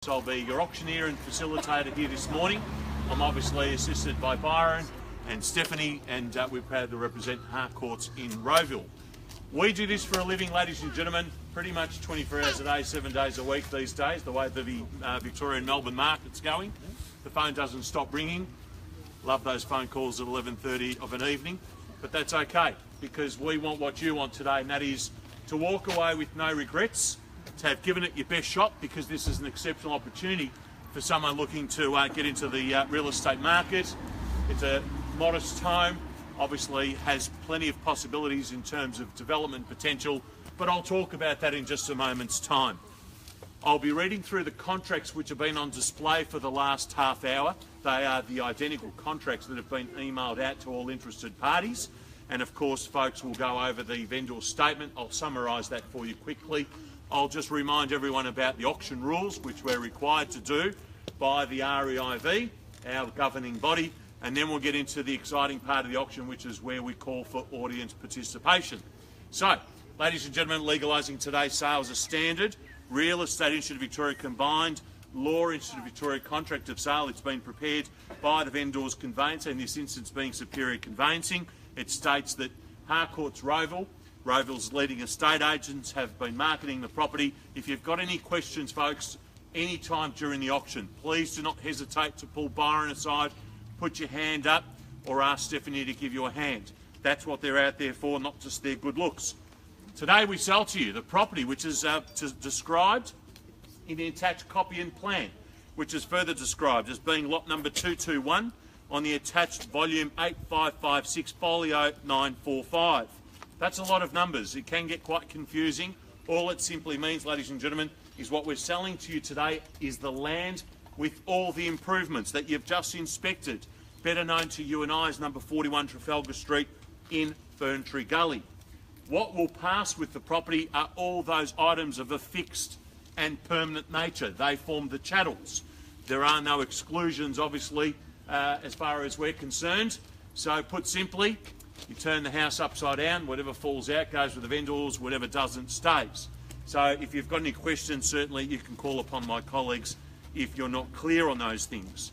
I'll be your auctioneer and facilitator here this morning. I'm obviously assisted by Byron and Stephanie, and we're proud to represent Harcourts in Rowville. We do this for a living, ladies and gentlemen, pretty much 24 hours a day, 7 days a week these days, the way the Victoria and Melbourne market's going. The phone doesn't stop ringing. Love those phone calls at 11:30 of an evening, but that's okay, because we want what you want today, and that is to walk away with no regrets, to have given it your best shot, because this is an exceptional opportunity for someone looking to get into the real estate market. It's a modest home, obviously has plenty of possibilities in terms of development potential, but I'll talk about that in just a moment's time. I'll be reading through the contracts which have been on display for the last half hour. They are the identical contracts that have been emailed out to all interested parties. And of course, folks will go over the vendor statement. I'll summarise that for you quickly. I'll just remind everyone about the auction rules, which we're required to do by the REIV, our governing body, and then we'll get into the exciting part of the auction, which is where we call for audience participation. So, ladies and gentlemen, legalising today's sales are standard. Real Estate Institute of Victoria combined, Law Institute of Victoria contract of sale. It's been prepared by the vendor's conveyancer, in this instance being Superior Conveyancing. It states that Harcourts Rowville, Rowville's leading estate agents, have been marketing the property. If you've got any questions, folks, any time during the auction, please do not hesitate to pull Byron aside, put your hand up, or ask Stephanie to give you a hand. That's what they're out there for, not just their good looks. Today we sell to you the property which is described in the attached copy and plan, which is further described as being lot number 221 on the attached volume 8556 folio 945. That's a lot of numbers. It can get quite confusing. All it simply means, ladies and gentlemen, is what we're selling to you today is the land with all the improvements that you've just inspected, better known to you and I as number 41 Trafalgar Street in Ferntree Gully. What will pass with the property are all those items of a fixed and permanent nature. They form the chattels. There are no exclusions, obviously, as far as we're concerned. So put simply, you turn the house upside down, whatever falls out goes with the vendors, whatever doesn't stays. So if you've got any questions, certainly you can call upon my colleagues if you're not clear on those things.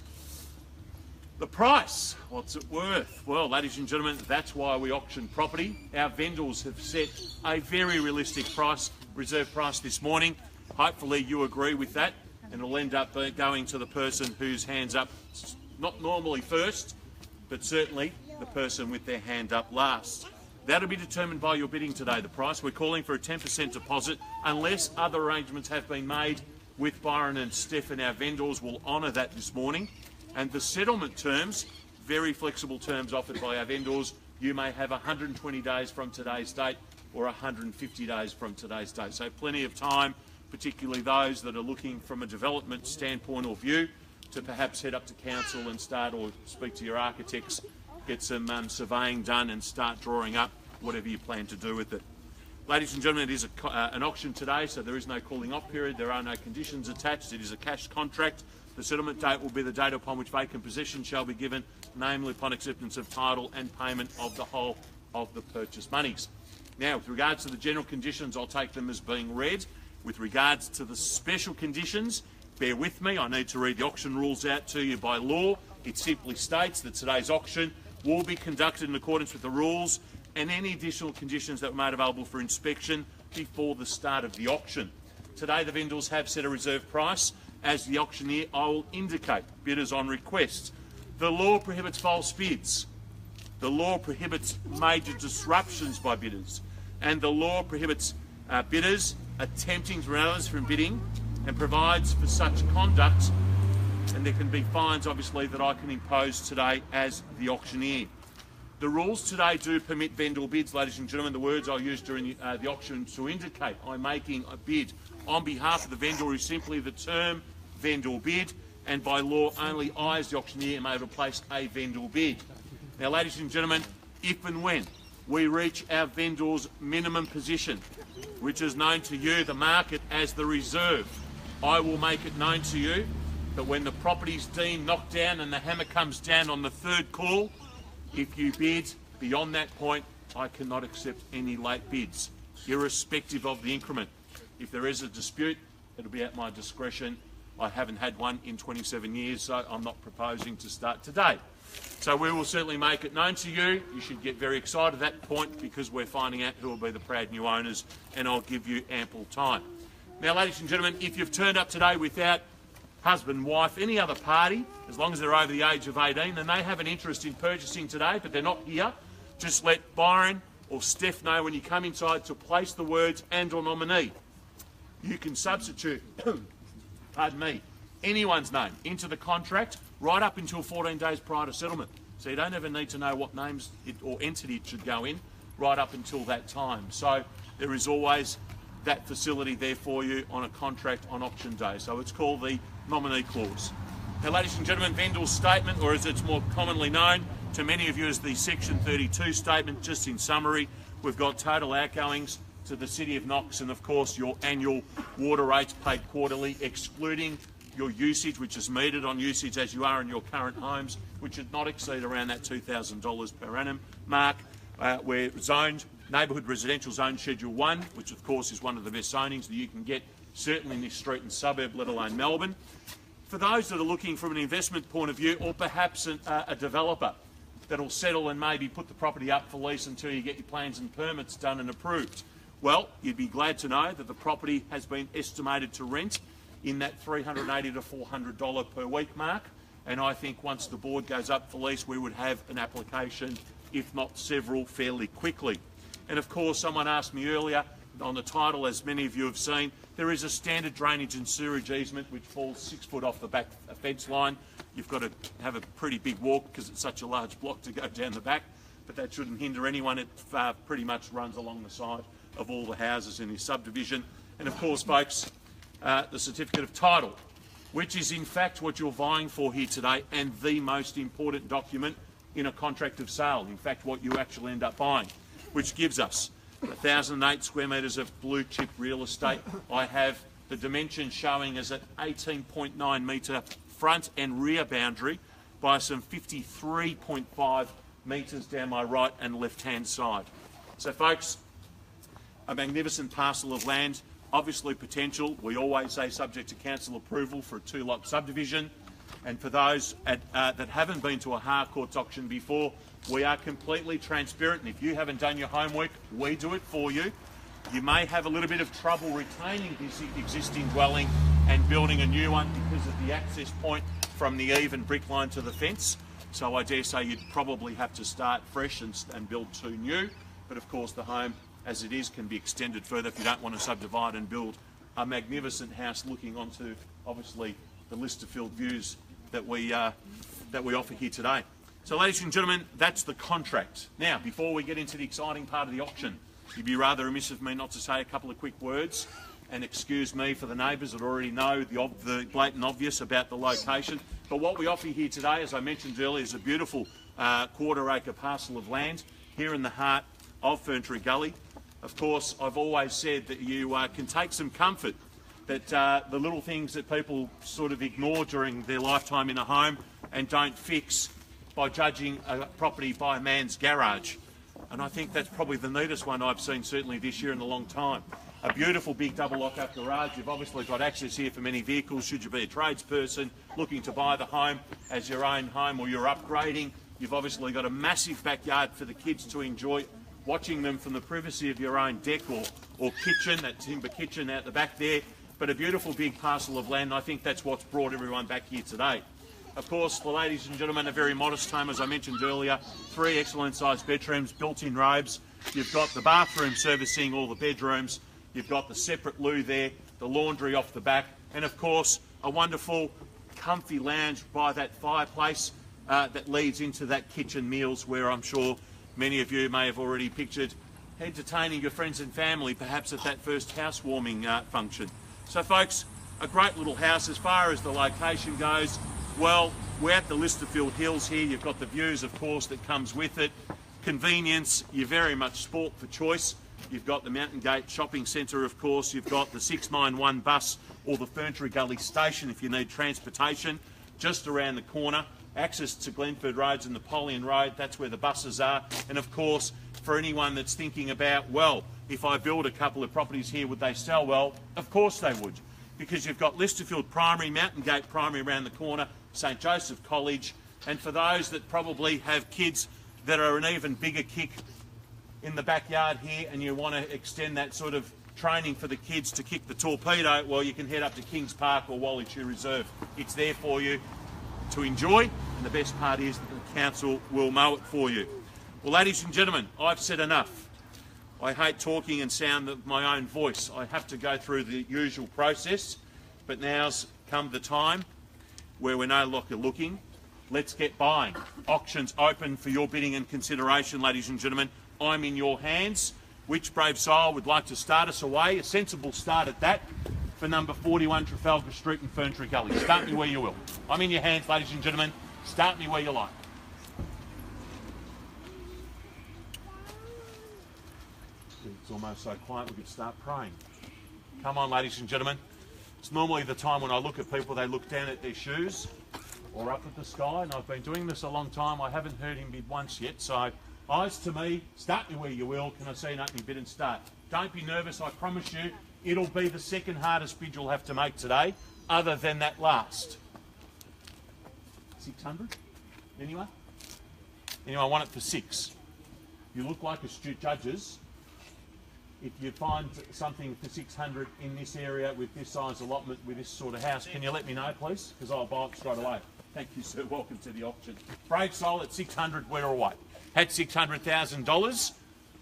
The price, what's it worth? Well, ladies and gentlemen, that's why we auction property. Our vendors have set a very realistic price, reserve price this morning. Hopefully you agree with that, and it'll end up going to the person whose hand's up, not normally first, but certainly the person with their hand up last. That'll be determined by your bidding today, the price. We're calling for a 10% deposit unless other arrangements have been made with Byron and Steph, and our vendors will honour that this morning. And the settlement terms, very flexible terms offered by our vendors. You may have 120 days from today's date or 150 days from today's date. So plenty of time, particularly those that are looking from a development standpoint or view, to perhaps head up to council and start, or speak to your architects, get some surveying done and start drawing up whatever you plan to do with it. Ladies and gentlemen, it is an auction today, so there is no cooling off period. There are no conditions attached. It is a cash contract. The settlement date will be the date upon which vacant possession shall be given, namely upon acceptance of title and payment of the whole of the purchase monies. Now, with regards to the general conditions, I'll take them as being read. With regards to the special conditions, bear with me, I need to read the auction rules out to you by law. It simply states that today's auction will be conducted in accordance with the rules and any additional conditions that were made available for inspection before the start of the auction. Today the vendors have set a reserve price. As the auctioneer, I will indicate bidders on request. The law prohibits false bids. The law prohibits major disruptions by bidders. And the law prohibits bidders attempting to prevent others from bidding, and provides for such conduct, and there can be fines, obviously, that I can impose today as the auctioneer. The rules today do permit vendor bids, ladies and gentlemen. The words I use during the auction to indicate I'm making a bid on behalf of the vendor is simply the term vendor bid, and by law only I as the auctioneer am able to place a vendor bid. Now, ladies and gentlemen, if and when we reach our vendor's minimum position, which is known to you, the market, as the reserve, I will make it known to you that when the property's deemed knocked down and the hammer comes down on the third call, if you bid beyond that point, I cannot accept any late bids, irrespective of the increment. If there is a dispute, it'll be at my discretion I haven't had one in 27 years, so I'm not proposing to start today. So we will certainly make it known to you. You should get very excited at that point because we're finding out who will be the proud new owners, and I'll give you ample time. Now, ladies and gentlemen, if you've turned up today without husband, wife, any other party, as long as they're over the age of 18 and they have an interest in purchasing today but they're not here, just let Byron or Steph know when you come inside to place the words "and" or "nominee." You can substitute, pardon me, anyone's name into the contract right up until 14 days prior to settlement. So you don't ever need to know what names or entity it should go in right up until that time. So there is always that facility there for you on a contract on auction day. So it's called the nominee clause. Now, ladies and gentlemen, vendor's statement, or as it's more commonly known to many of you as the Section 32 statement, just in summary, we've got total outgoings to the City of Knox and, of course, your annual water rates paid quarterly, excluding your usage, which is metered on usage as you are in your current homes, which should not exceed around that $2,000 per annum mark. We're zoned, Neighbourhood Residential Zone Schedule 1, which of course is one of the best zonings that you can get, certainly in this street and suburb, let alone Melbourne. For those that are looking from an investment point of view, or perhaps a developer that'll settle and maybe put the property up for lease until you get your plans and permits done and approved, well, you'd be glad to know that the property has been estimated to rent in that $380 to $400 per week mark, and I think once the board goes up for lease we would have an application, if not several, fairly quickly. And of course, someone asked me earlier on the title, as many of you have seen, there is a standard drainage and sewerage easement which falls 6 foot off the back fence line. You've got to have a pretty big walk because it's such a large block to go down the back, but that shouldn't hinder anyone. It pretty much runs along the side of all the houses in this subdivision. And of course, folks, the certificate of title, which is in fact what you're vying for here today and the most important document in a contract of sale, in fact what you actually end up buying, which gives us 1,008 square metres of blue chip real estate. I have the dimensions showing as an 18.9 metre front and rear boundary by some 53.5 metres down my right and left hand side. So folks, a magnificent parcel of land, obviously potential. We always say subject to council approval for a 2-lot subdivision. And for those that haven't been to a Harcourts auction before, we are completely transparent, and if you haven't done your homework, we do it for you. You may have a little bit of trouble retaining this existing dwelling and building a new one because of the access point from the eave and brick line to the fence. So I dare say you'd probably have to start fresh and build 2 new. But of course the home, as it is, can be extended further if you don't want to subdivide and build a magnificent house looking onto, obviously, the Listerfield views that we offer here today. So, ladies and gentlemen, that's the contract. Now, before we get into the exciting part of the auction, you'd be rather remiss of me not to say a couple of quick words, and excuse me for the neighbours that already know the blatant obvious about the location. But what we offer here today, as I mentioned earlier, is a beautiful quarter-acre parcel of land here in the heart of Ferntree Gully. Of course, I've always said that you can take some comfort that the little things that people sort of ignore during their lifetime in a home and don't fix by judging a property by a man's garage. And I think that's probably the neatest one I've seen certainly this year in a long time. A beautiful big double lock-up garage. You've obviously got access here for many vehicles should you be a tradesperson looking to buy the home as your own home or you're upgrading. You've obviously got a massive backyard for the kids to enjoy, watching them from the privacy of your own deck or kitchen, that timber kitchen out the back there. But a beautiful big parcel of land, and I think that's what's brought everyone back here today. Of course, the ladies and gentlemen, a very modest home, as I mentioned earlier. 3 excellent sized bedrooms, built-in robes. You've got the bathroom servicing all the bedrooms. You've got the separate loo there, the laundry off the back, and of course, a wonderful, comfy lounge by that fireplace that leads into that kitchen meals where I'm sure many of you may have already pictured entertaining your friends and family, perhaps at that first housewarming function. So folks, a great little house. As far as the location goes, well, we're at the Listerfield Hills here. You've got the views, of course, that comes with it. Convenience, you're very much sport for choice. You've got the Mountain Gate Shopping Centre, of course. You've got the 691 bus or the Ferntree Gully station if you need transportation, just around the corner. Access to Glenford Roads and Napoleon Road, that's where the buses are. And of course, for anyone that's thinking about, well, if I build a couple of properties here, would they sell? Well, of course they would. because you've got Listerfield Primary, Mountain Gate Primary around the corner, St Joseph College, and for those that probably have kids that are an even bigger kick in the backyard here and you want to extend that sort of training for the kids to kick the torpedo, well, you can head up to Kings Park or Wallichoo Reserve. It's there for you to enjoy, and the best part is that the council will mow it for you. Well, ladies and gentlemen, I've said enough. I hate talking and sound of my own voice. I have to go through the usual process, but now's come the time where we're no longer looking. Let's get buying. Auctions open for your bidding and consideration, ladies and gentlemen. I'm in your hands. Which brave soul would like to start us away? A sensible start at that for number 41 Trafalgar Street in Ferntree Gully. Start me where you will. I'm in your hands, ladies and gentlemen. Start me where you like. It's almost so quiet we could start praying. Come on, ladies and gentlemen. It's normally the time when I look at people, they look down at their shoes or up at the sky, and I've been doing this a long time. I haven't heard him bid once yet, so eyes to me, start me where you will. Can I see an opening bid and start? Don't be nervous, I promise you, it'll be the second hardest bid you'll have to make today, other than that last. 600? Anyone? Anyone want it for 6? You look like astute judges. If you find something for 600 in this area with this size allotment, with this sort of house, can you let me know, please? Because I'll buy it straight away. Thank you, sir. Welcome to the auction. Brave soul at 600, we're away. Had $600,000.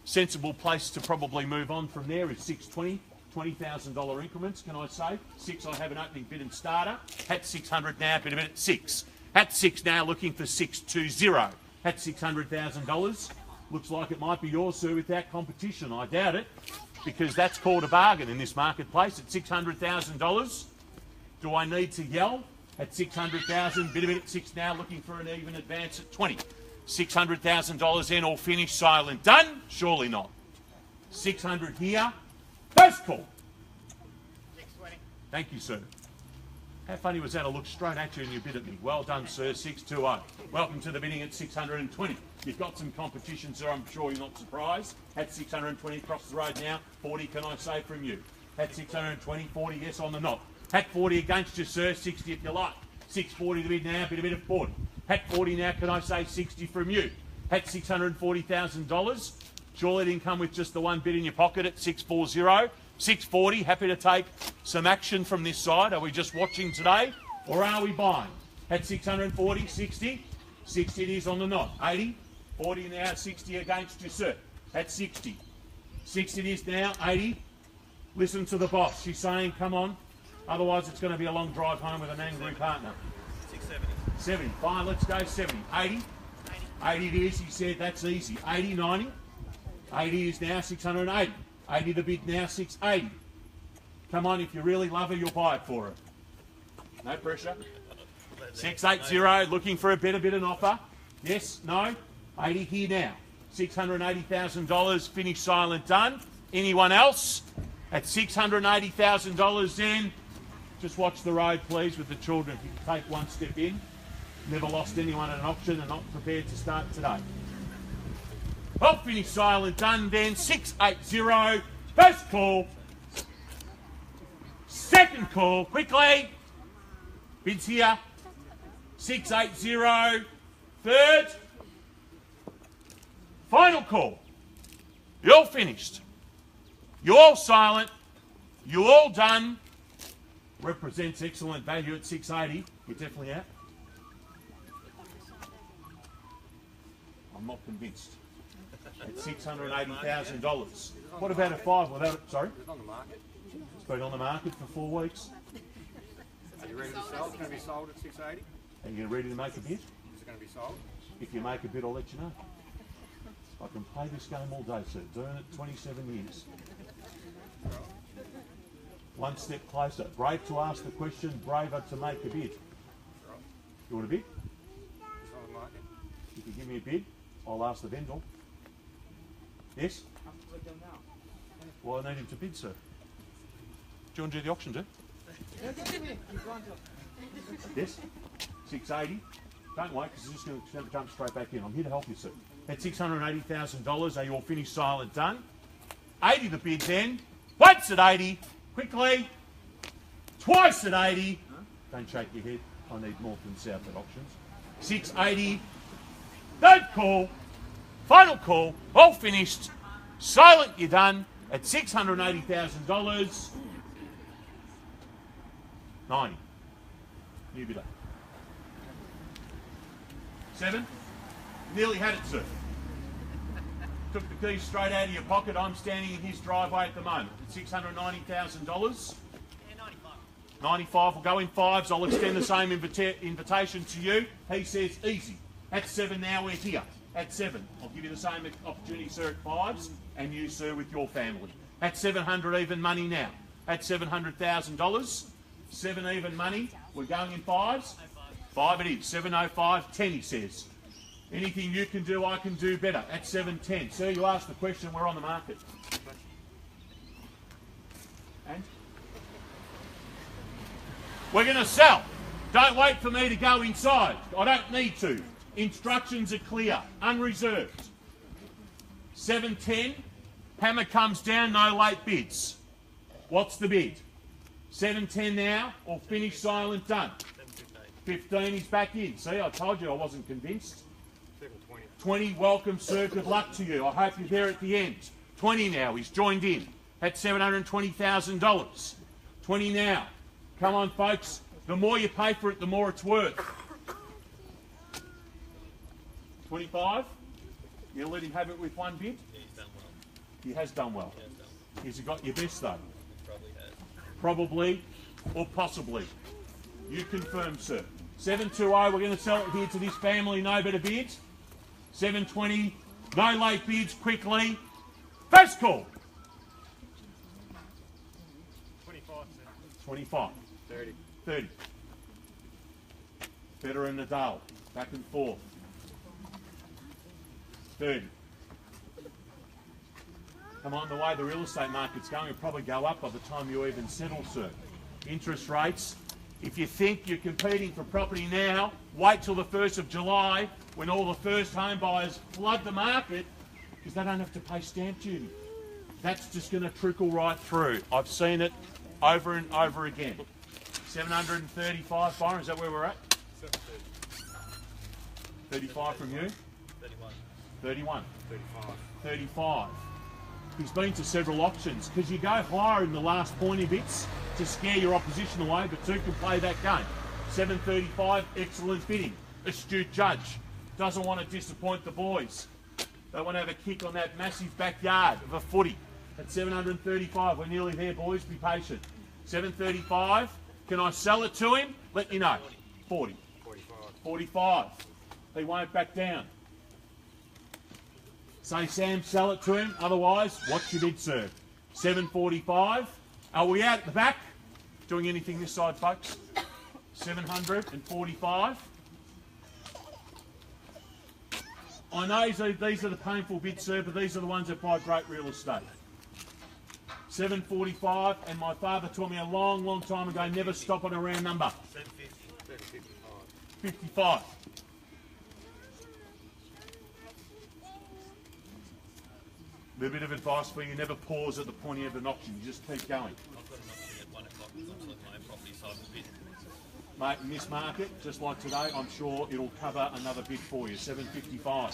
Sensible place to probably move on from there is 620, $20,000 increments, can I say? 6, I have an opening bid and starter. Had 600 now, bid a minute, 6. At 6 now, looking for 620. Had $600,000. Looks like it might be yours, sir, without competition. I doubt it, because that's called a bargain in this marketplace at $600,000. Do I need to yell? At $600,000, bid a minute, 6 now, looking for an even advance at 20. $600,000 in, all finished, silent, done? Surely not. 600 here. First call. 620. Thank you, sir. How funny was that? I looked straight at you and you bid at me. Well done, sir. 620. Welcome to the bidding at 620. You've got some competition, sir. I'm sure you're not surprised. At 620 across the road now. 40, can I say, from you? At 620, 40, yes on the knock. At 40 against you, sir. 60 if you like. 640 to bid now. Bid a bit of 40. At 40 now, can I say 60 from you? At $640,000. Surely it didn't come with just the one bid in your pocket at 640. 640, happy to take some action from this side. Are we just watching today or are we buying? At 640, 60. 60 it is on the knot. 80, 40 now, 60 against you, sir. At 60. 60 it is now, 80. Listen to the boss. She's saying, come on. Otherwise it's going to be a long drive home with an angry partner. 670. 70. Fine, let's go 70. 80. 80 it is, he said, that's easy. 80, 90. 80 is now 680. 80 the bid now, 680. Come on, if you really love her, you'll buy it for her. No pressure. 680, looking for a better bid and offer. Yes, no? 80 here now. $680,000, finished, silent, done. Anyone else? At $680,000 then, just watch the road, please, with the children. If you can take one step in. Never lost anyone at an auction and not prepared to start today. Well, finished, silent, done then. 680. First call. Second call. Quickly. Bids here. 680. Third. Final call. You're all finished. You're all silent. You're all done. Represents excellent value at 680. You're definitely out. I'm not convinced. At $680,000. What about a 5 without it? Sorry? It's on the market. It's been on the market for 4 weeks. Are you ready to sell? It's going to be sold at 680. Are you ready to make a bid? Is it going to be sold? If you make a bid, I'll let you know. I can play this game all day, sir. Doing it 27 years. One step closer. Brave to ask the question, braver to make a bid. You want a bid? It's on the market. If you give me a bid, I'll ask the vendor. Yes? Well, I need him to bid, sir. Do you want to do the auction, do? Yes? 680. Don't wait, because it's just going to jump straight back in. I'm here to help you, sir. At $680,000, are you all finished, silent, done? 80 the bid then. Once at 80. Quickly. twice at 80. Don't shake your head. I need north and south at auctions. 680. Third call. Final call. All finished. Silent, you're done at $680,000. 90. New bidder. 7. Nearly had it, sir. Took the keys straight out of your pocket. I'm standing in his driveway at the moment. $690,000. 95 will go in fives. I'll extend the same invitation to you. He says easy. At 7 now, we're here. At 7. I'll give you the same opportunity, sir, at fives, and you, sir, with your family. At 700 even money now. At $700,000. 7 even money. We're going in fives. 5 it is. 705, 10 he says. Anything you can do, I can do better. At 710. Sir, you asked the question, we're on the market. And? We're going to sell. Don't wait for me to go inside. I don't need to. Instructions are clear. Unreserved. 710. Hammer comes down, no late bids. What's the bid? 710 now, or finish silent, done. 15, he's back in. See, I told you I wasn't convinced. 720. 20, welcome, sir. Good luck to you. I hope you're there at the end. 20 now, he's joined in. At $720,000. 20 now. Come on, folks. The more you pay for it, the more it's worth. 25. You'll let him have it with one bid? Yeah, he's done well. He has done well. He has done well. Has he got your best, though? Probably has. Probably or possibly. You confirm, sir. 720, we're going to sell it here to this family, no better bids. 720, no late bids, quickly. First call. 25, sir. 25. 30. 30. Better in the Nadal. Back and forth. 30. Come on, the way the real estate market's going, it'll probably go up by the time you even settle, sir. Interest rates. If you think you're competing for property now, wait till the 1st of July when all the first home buyers flood the market because they don't have to pay stamp duty. That's just going to trickle right through. I've seen it over and over again. 735, Byron, is that where we're at? 35 from you? 31. 31. 35. 35. He's been to several auctions because you go higher in the last pointy bits to scare your opposition away, but two can play that game. 735, excellent bidding. Astute judge. Doesn't want to disappoint the boys. They want to have a kick on that massive backyard of a footy. At 735, we're nearly there, boys. Be patient. 735. Can I sell it to him? Let me know. 40. 45. 45. He won't back down. Say, Sam, sell it to him. Otherwise, what's your bid, sir? 745. Are we out at the back? Doing anything this side, folks? 745. I know these are the painful bits, sir, but these are the ones that buy great real estate. 745, and my father taught me a long, long time ago, never stop on a round number. 755. 55. A little bit of advice for you, never pause at the point of an auction, you just keep going. I've got an auction at 1 o'clock because I'm selling my own property, so I've bid. Mate, in this market, just like today, I'm sure it'll cover another bid for you, 755.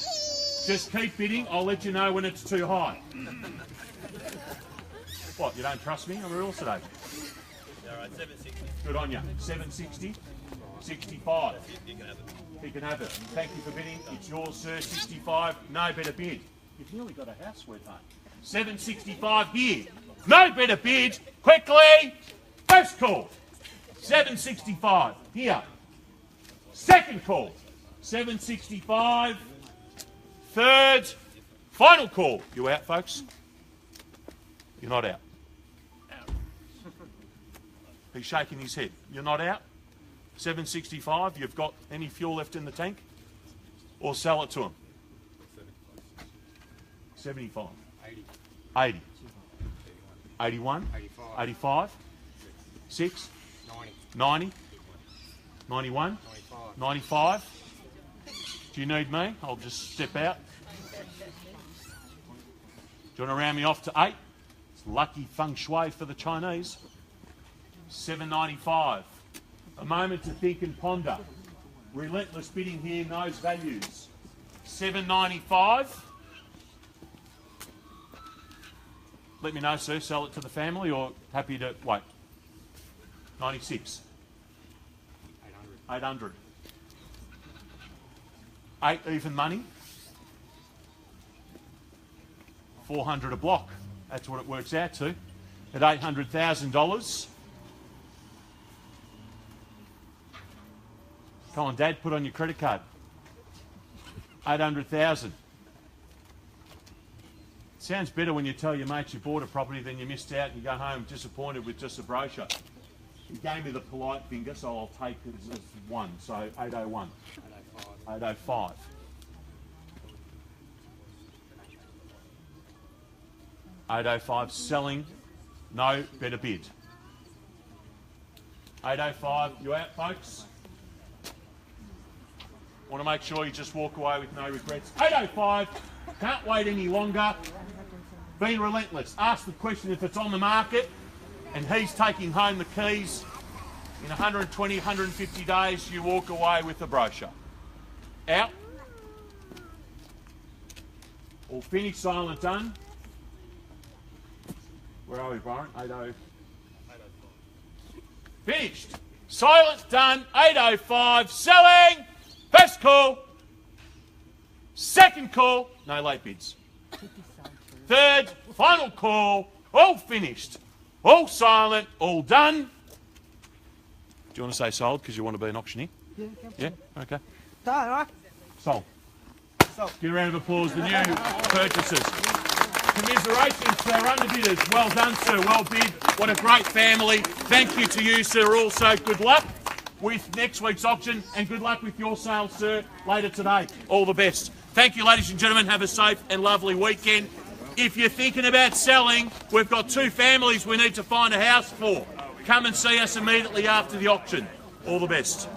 Just keep bidding, I'll let you know when it's too high. What, you don't trust me? I'm a real estate agent. All right, 760. Good on you. 760, 65. You can have it. He can have it. Thank you for bidding. It's yours, sir. 65. No better bid. You've nearly got a house, sweetheart. 765 here. No better bid. Quickly. First call. 765 here. Second call. 765. Third. Final call. You out, folks? You're not out. He's shaking his head. You're not out? 765. You've got any fuel left in the tank? Or sell it to him? 75. 80. 80. 81. 85. 85. 6. 90. 90. 91. 95. 95. Do you need me? I'll just step out. Do you want to round me off to 8? It's lucky feng shui for the Chinese. $7.95. A moment to think and ponder. Relentless bidding here, knows values. $7.95. Let me know, sir. Sell it to the family or happy to wait? 96. 800. 8 even money. 400 a block. That's what it works out to. At $800,000. Come on, Dad, put on your credit card. 800,000. Sounds better when you tell your mates you bought a property than you missed out and you go home disappointed with just a brochure. He gave me the polite finger, so I'll take it as one. So 801. 805. 805 selling. No better bid. 805. You out, folks? Want to make sure you just walk away with no regrets. 805. Can't wait any longer. Been relentless. Ask the question if it's on the market and he's taking home the keys. In 120, 150 days, you walk away with the brochure. Out. All finished, silent, done. Where are we, Byron? 80. Finished. Silent, done. 805. Selling. First call. Second call. No late bids. Third, final call. All finished. All silent. All done. Do you want to say sold because you want to be an auctioneer? Yeah? Okay. Sold. Give a round of applause to the new purchasers. Commiserations to our underbidders. Well done, sir. Well bid. What a great family. Thank you to you, sir. Also, good luck with next week's auction and good luck with your sale, sir, later today. All the best. Thank you, ladies and gentlemen. Have a safe and lovely weekend. If you're thinking about selling, we've got 2 families we need to find a house for. Come and see us immediately after the auction. All the best.